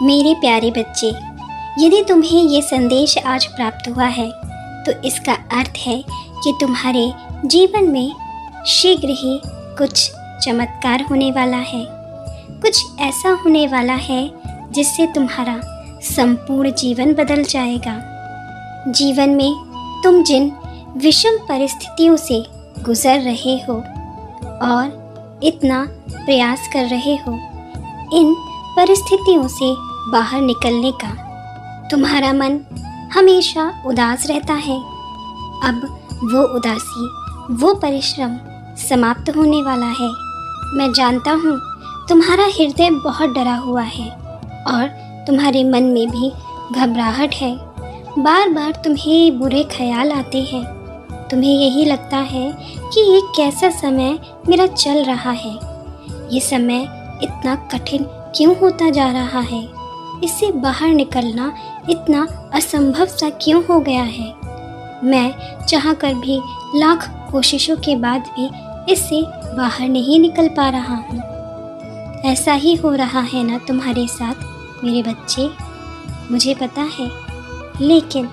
मेरे प्यारे बच्चे, यदि तुम्हें ये संदेश आज प्राप्त हुआ है तो इसका अर्थ है कि तुम्हारे जीवन में शीघ्र ही कुछ चमत्कार होने वाला है। कुछ ऐसा होने वाला है जिससे तुम्हारा संपूर्ण जीवन बदल जाएगा। जीवन में तुम जिन विषम परिस्थितियों से गुजर रहे हो और इतना प्रयास कर रहे हो, इन परिस्थितियों से बाहर निकलने का तुम्हारा मन हमेशा उदास रहता है। अब वो उदासी, वो परिश्रम समाप्त होने वाला है। मैं जानता हूँ तुम्हारा हृदय बहुत डरा हुआ है और तुम्हारे मन में भी घबराहट है। बार बार तुम्हें बुरे ख्याल आते हैं। तुम्हें यही लगता है कि ये कैसा समय मेरा चल रहा है। ये समय इतना कठिन क्यों होता जा रहा है। इससे बाहर निकलना इतना असंभव सा क्यों हो गया है। मैं चाहकर भी लाख कोशिशों के बाद भी इससे बाहर नहीं निकल पा रहा हूँ। ऐसा ही हो रहा है ना तुम्हारे साथ मेरे बच्चे, मुझे पता है। लेकिन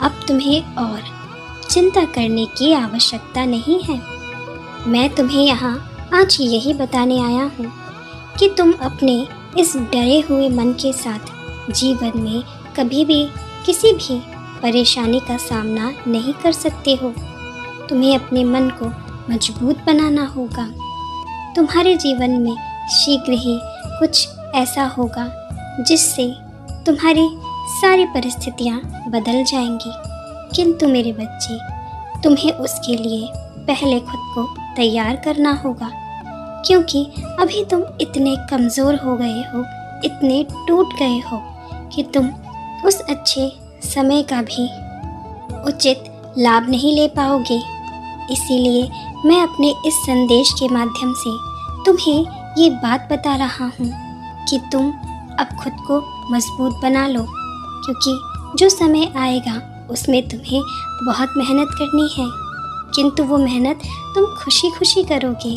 अब तुम्हें और चिंता करने की आवश्यकता नहीं है। मैं तुम्हें यहाँ आज यही बताने आया हूँ कि तुम अपने इस डरे हुए मन के साथ जीवन में कभी भी किसी भी परेशानी का सामना नहीं कर सकते हो। तुम्हें अपने मन को मजबूत बनाना होगा। तुम्हारे जीवन में शीघ्र ही कुछ ऐसा होगा जिससे तुम्हारी सारी परिस्थितियाँ बदल जाएंगी। किंतु मेरे बच्चे, तुम्हें उसके लिए पहले खुद को तैयार करना होगा, क्योंकि अभी तुम इतने कमज़ोर हो गए हो, इतने टूट गए हो कि तुम उस अच्छे समय का भी उचित लाभ नहीं ले पाओगे। इसीलिए मैं अपने इस संदेश के माध्यम से तुम्हें ये बात बता रहा हूँ कि तुम अब खुद को मजबूत बना लो, क्योंकि जो समय आएगा उसमें तुम्हें बहुत मेहनत करनी है। किंतु वो मेहनत तुम खुशी खुशी करोगे,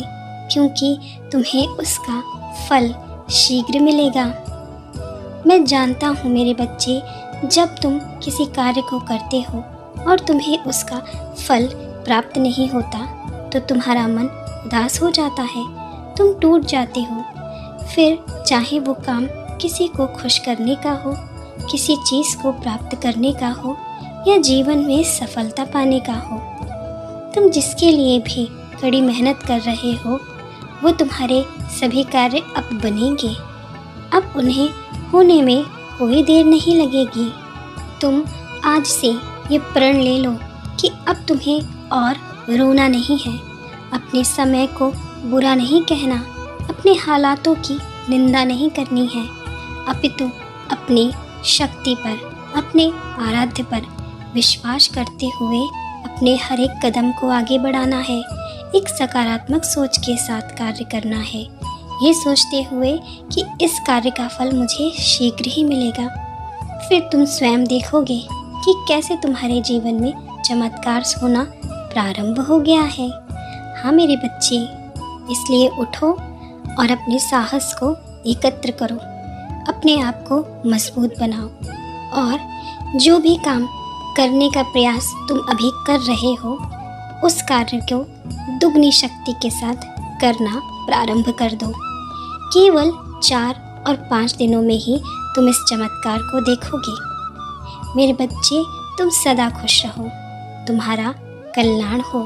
क्योंकि तुम्हें उसका फल शीघ्र मिलेगा। मैं जानता हूँ मेरे बच्चे, जब तुम किसी कार्य को करते हो और तुम्हें उसका फल प्राप्त नहीं होता तो तुम्हारा मन उदास हो जाता है, तुम टूट जाते हो। फिर चाहे वो काम किसी को खुश करने का हो, किसी चीज़ को प्राप्त करने का हो या जीवन में सफलता पाने का हो, तुम जिसके लिए भी कड़ी मेहनत कर रहे हो वो तुम्हारे सभी कार्य अब बनेंगे। अब उन्हें होने में कोई देर नहीं लगेगी। तुम आज से ये प्रण ले लो कि अब तुम्हें और रोना नहीं है, अपने समय को बुरा नहीं कहना, अपने हालातों की निंदा नहीं करनी है, अपितु अपनी शक्ति पर, अपने आराध्य पर विश्वास करते हुए अपने हर एक कदम को आगे बढ़ाना है। एक सकारात्मक सोच के साथ कार्य करना है, ये सोचते हुए कि इस कार्य का फल मुझे शीघ्र ही मिलेगा। फिर तुम स्वयं देखोगे कि कैसे तुम्हारे जीवन में चमत्कार होना प्रारंभ हो गया है। हाँ मेरे बच्चे, इसलिए उठो और अपने साहस को एकत्र करो, अपने आप को मजबूत बनाओ और जो भी काम करने का प्रयास तुम अभी कर रहे हो उस कार्य को दुगनी शक्ति के साथ करना प्रारंभ कर दो। केवल 4 और 5 दिनों में ही तुम इस चमत्कार को देखोगे। मेरे बच्चे, तुम सदा खुश रहो, तुम्हारा कल्याण हो।